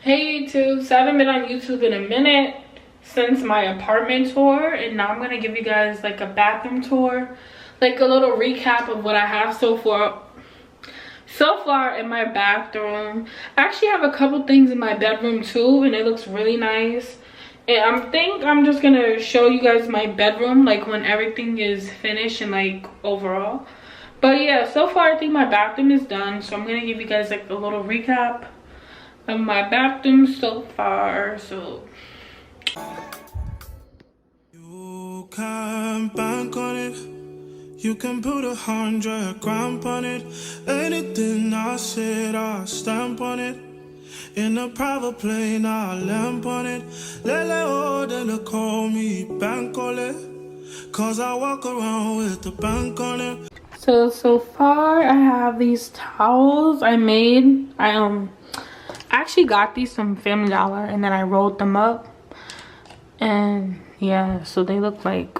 Hey YouTube, so I haven't been on YouTube in a minute since my apartment tour, and now I'm gonna give you guys like a bathroom tour, like a little recap of what I have so far in my bathroom. I actually have a couple things in my bedroom too, and it looks really nice. And I think I'm just gonna show you guys my bedroom like when everything is finished and like overall. But yeah, so far I think my bathroom is done, so I'm gonna give you guys like a little recap of my bathroom so far. So you can bank on it, you can put 100 grand on it. Anything I said, I stamp on it. In a private plane, I lamp on it. Lele oh, they call me bank on it, cause I walk around with the bank on it. So far I have these towels I made. I actually got these from Family Dollar, and then I rolled them up, and yeah, so they look like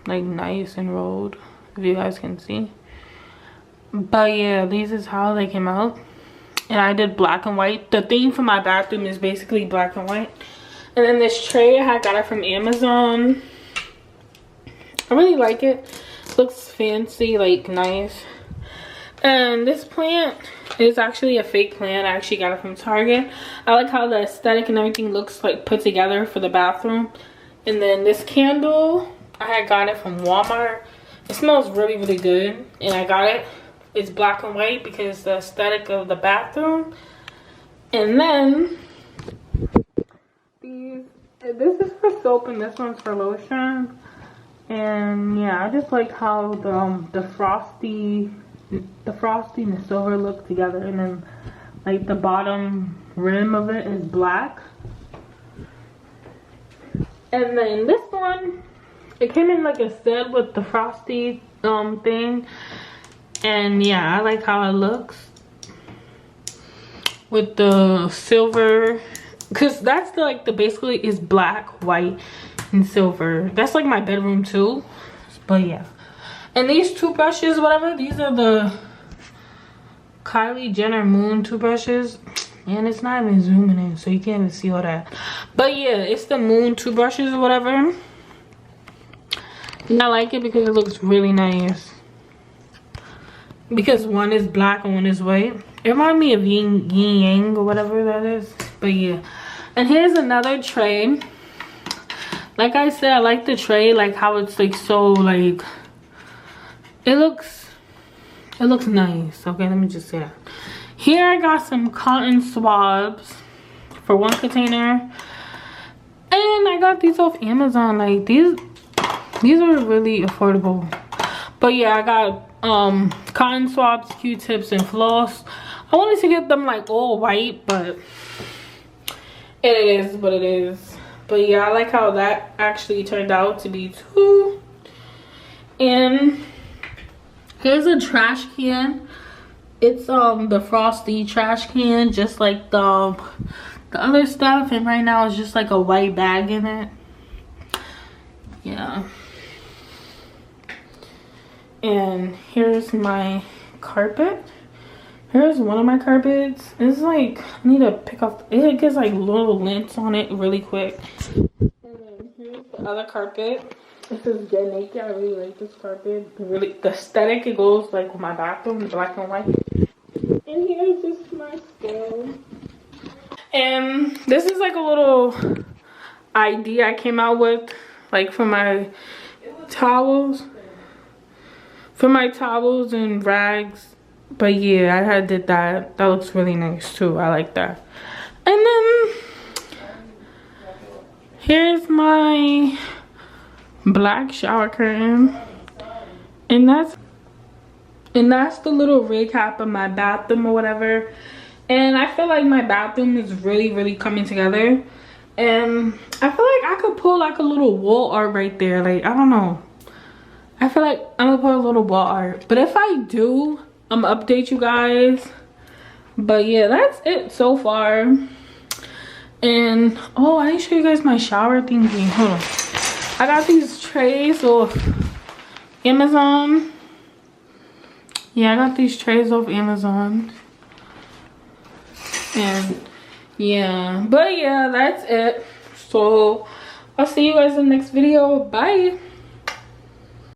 nice and rolled, if you guys can see. But yeah, these is how they came out, and I did black and white. The theme for my bathroom is basically black and white. And then this tray, I got it from Amazon. I really like it. Looks fancy, like nice. And this plant is actually a fake plant. I actually got it from Target. I like how the aesthetic and everything looks like put together for the bathroom. And then this candle, I had got it from Walmart. It smells really, really good, and I got it. It's black and white because the aesthetic of the bathroom. And then this is for soap and this one's for lotion. And yeah, I just like how the frosty and the silver look together, and then like the bottom rim of it is black. And then this one, it came in like a set with the frosty thing, and yeah, I like how it looks with the silver, because that's the basically is black, white, and silver. That's like my bedroom too. But yeah, and these toothbrushes, whatever, these are the Kylie Jenner Moon toothbrushes, and it's not even zooming in, so you can't even see all that. But yeah, it's the Moon toothbrushes or whatever, and I like it because it looks really nice, because one is black and one is white. It reminds me of yin yang or whatever that is. But yeah, and here's another tray. Like I said, I like the tray, like how it's like so like it looks nice. Okay, let me just say that. Here I got some cotton swabs for one container, and I got these off Amazon. Like these are really affordable. But yeah, I got cotton swabs, Q-tips, and floss. I wanted to get them like all white, but it is what it is. But yeah, I like how that actually turned out to be too. And here's a trash can. It's the frosty trash can, just like the other stuff, and right now it's just like a white bag in it. Yeah. And here's my carpet. Here's one of my carpets. It's like, I need to pick up, it gets like little lint on it really quick. And then here's the other carpet. This is Get Naked. I really like this carpet. Really, the aesthetic, it goes like with my bathroom, black and white. And here's just my stove. And this is like a little idea I came out with, like for my towels. For my towels and rags. But yeah, I did that. That looks really nice too. I like that. And then here's my black shower curtain, and that's the little recap of my bathroom or whatever. And I feel like my bathroom is really coming together, and I feel like I could pull like a little wall art right there. Like, I don't know, I feel like I'm gonna put a little wall art, but if I do, I'm gonna update you guys. But yeah, that's it so far. And oh, I didn't show you guys my shower thingy. Hold on, I got these trays off Amazon. Yeah, I got these trays off Amazon, and Yeah, but yeah, that's it. So I'll see you guys in the next video. Bye.